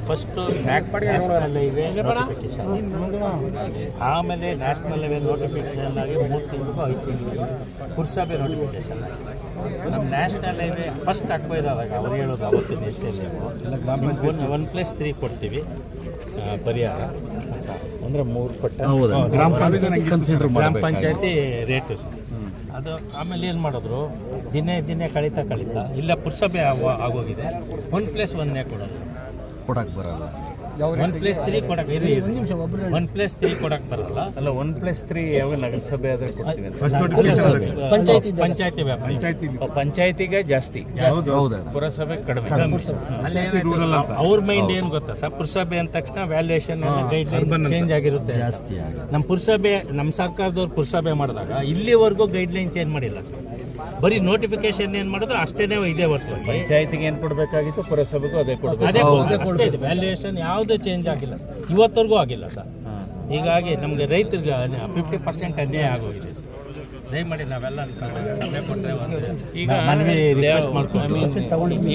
First national highway notification, ಆಮೇಲೆ national highway notification ಆಗಿ 3 ತಿಂಗಳಿಗೂ 5 ತಿಂಗಳಿಗೂ ಪುರಸಭೆ ನೋಟಿಫಿಕೇಶನ್ ಆಗಿ ನಮ್ಮ ನ್ಯಾಷನಲ್ ಹೈವೇ ಫಸ್ಟ್ ಹಾಕ್ಬೋದಾದಾಗ ಅವ್ರು ಹೇಳೋದು ಅವತ್ತಿನ SL 1+3 ಕೊಡ್ತೀವಿ ಪರಿಹಾರ ಅಂದರೆ 3 ಪಟ್ಟ ಗ್ರಾಮ ಪಂಚಾಯತಿ ರೇಟು ಸರ್. ಅದು ಆಮೇಲೆ ಏನು ಮಾಡಿದ್ರು, ದಿನೇ ಕಳೀತಾ ಇಲ್ಲ ಪುರಸಭೆ ಆಗೋಗಿದೆ 1+1 ಕೊಡೋಕ್ಕೆ ಬರಲ್ಲ. 1+3 ಕೊಡಕ್ಕೆ 1+3 ಕೊಡಕ್ಕೆ ಬರಲ್ಲ. ಅಲ್ಲ 1+3 ಯಾವ ನಗರಸಭೆ ಆದರೆ ಕೊಡ್ತೀವಿ ಪಂಚಾಯತಿಗೆ ಜಾಸ್ತಿ, ಪುರಸಭೆ ಕಡಿಮೆ. ಅವ್ರ ಮೈಂಡ್ ಏನು ಗೊತ್ತಾ ಸರ್, ಪುರಸಭೆ ಅಂದ ತಕ್ಷಣ ವ್ಯಾಲ್ಯೂಯೇಷನ್ ಗೈಡ್ಲೈನ್ ಚೇಂಜ್ ಆಗಿರುತ್ತೆ ಜಾಸ್ತಿ. ನಮ್ಮ ಪುರಸಭೆ ನಮ್ಮ ಸರ್ಕಾರದವ್ರು ಪುರಸಭೆ ಮಾಡಿದಾಗ ಇಲ್ಲಿವರೆಗೂ ಗೈಡ್ಲೈನ್ ಚೇಂಜ್ ಮಾಡಿಲ್ಲ ಸರ್. ಬರೀ ನೋಟಿಫಿಕೇಶನ್ ಏನು ಮಾಡಿದ್ರು ಅಷ್ಟೇನೇ ಇದೇ ಹೊರತು ಪಂಚಾಯತಿಗೆ ಏನು ಕೊಡಬೇಕಾಗಿತ್ತು ಪುರಸಭೆಗೂ ಅದೇ ಅಷ್ಟೇ ಇದೆ. ವ್ಯಾಲ್ಯೂಯೇಷನ್ ಯಾವುದೇ ಚೇಂಜ್ ಆಗಿಲ್ಲ ಸರ್, ಇವತ್ತವರೆಗೂ ಆಗಿಲ್ಲ ಸರ್. ಹೀಗಾಗಿ ನಮಗೆ ರೈತರಿಗೆ 50% ಅನ್ಯಾಯ ಆಗೋಗಿದೆ ಸರ್. ದಯಮಾಡಿ ನಾವೆಲ್ಲ ಸಭೆ ಕೊಟ್ಟರೆ ಈಗ ಮನವಿ ರಿಕ್ವೆಸ್ಟ್ ಮಾಡ್ಕೊಂಡು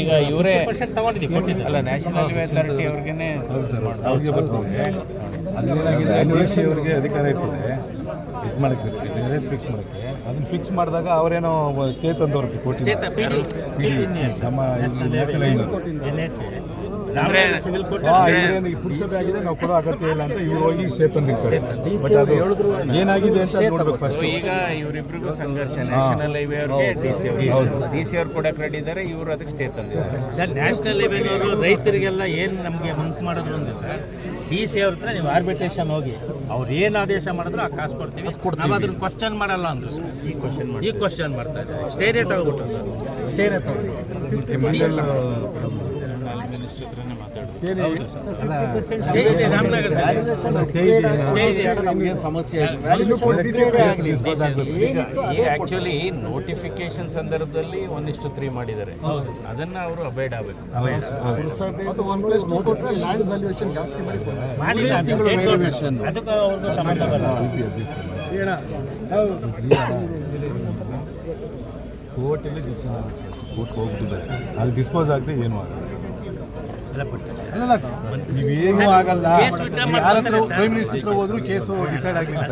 ಈಗ ಇವರೇ ತಗೊಂಡಿದ್ದೀವಿ ಕೊಟ್ಟಿದ್ದೆ ಅಲ್ಲ ನ್ಯಾಷನಲ್ ಹೈವೇ ಅಥಾರಿಟಿ ಅವ್ರಿಗೇನೆ ಅಲ್ಲೇನಾಗಿದೆ ಡಿ.ಸಿ ಅವರಿಗೆ ಅಧಿಕಾರ ಇರ್ತದೆ ಇದು ಮಾಡೋಕ್ಕೆ ರೇಟ್ ಫಿಕ್ಸ್ ಮಾಡೋಕ್ಕೆ. ಅದನ್ನು ಫಿಕ್ಸ್ ಮಾಡಿದಾಗ ಅವರೇನೋ ಸ್ಟೇ ತಂದವ್ರಿಗೆ ಕೊಟ್ಟಿದ್ದಾರೆ ಪುರಸಭೆ ಆಗಿದೆ ನಾವು ಕೊಡೋ ಅಗತ್ಯ ಇಲ್ಲ ಅಂತ ಇವ್ರು ಹೋಗಿ ಸ್ಟೇ ತಂದಿರ್ತಾರೆ. ಏನಾಗಿದೆ ಅಂತ ನೋಡ್ಬೇಕು ಫಸ್ಟ್. ಈಗ ಇವರಿಬ್ರಿಗೂ ಸಂಘರ್ಷ. ನ್ಯಾಷನಲ್ ಹೈವೇ ಅವ್ರಿಗೆ ಡಿ.ಸಿ ಅವ್ರು ಕೊಡಕ್ಕೆ ರೆಡಿ ಇದ್ದಾರೆ, ಇವರು ಅದಕ್ಕೆ ಸ್ಟೇ ತಂದಿದ್ದಾರೆ ಸರ್. ನ್ಯಾಷನಲ್ ಹೈವೇನವರು ರೈತರಿಗೆಲ್ಲ ಏನು ನಮಗೆ ಮಂಕ್ ಮಾಡಿದ್ರು ಅಂದ್ರೆ ಸರ್, ಡಿ.ಸಿ ಅವ್ರ ಹತ್ರ ನೀವು ಆರ್ಬಿಟ್ರೇಷನ್ ಹೋಗಿ ಅವ್ರು ಏನು ಆದೇಶ ಮಾಡಿದ್ರು ಆ ಕಾಸು ಕೊಡ್ತೀವಿ, ನಾವು ಅದನ್ನ ಕ್ವಶನ್ ಮಾಡಲ್ಲ ಅಂದ್ರು ಸರ್. ಈ ಕ್ವಶನ್ ಮಾಡ್ತಾ ಇದ್ದಾರೆ. ಸ್ಟೇನೇ ತಗೋಬಿಟ್ರು ಸರ್, ಸ್ಟೇನೇ ಆಕ್ಚುಲಿ ನೋಟಿಫಿಕೇಶನ್ ಸಂದರ್ಭದಲ್ಲಿ 1:3 ಮಾಡಿದ್ದಾರೆ, ಅದನ್ನ ಅವರು ಅವಾಯ್ಡ್ ಆಗಬೇಕು. ಕೋರ್ಟಲ್ಲಿ ಕೋರ್ಟ್ ಹೋಗ್ತಿದ್ದಾರೆ, ಅದು ಡಿಸ್ಪೋಸ್ ಆಗದೆ ಏನು ಆಗಲ್ಲ. ನೀವೇನು ಆಗಲ್ಲ. ಪ್ರೈಮ್ ಮಿನಿಸ್ಟರ್ ಹೋದ್ರು ಕೇಸು ಡಿಸೈಡ್ ಆಗಿಲ್ಲ.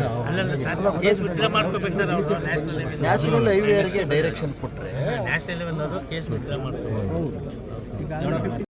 ನ್ಯಾಷನಲ್ ಹೈವೇಗೆ ಡೈರೆಕ್ಷನ್ ಕೊಟ್ಟರೆ ನ್ಯಾಷನಲ್ ಹೈವೇ ಕೇಸ್ ವಿಡ್ರಾ ಮಾಡ್ತಾರೆ.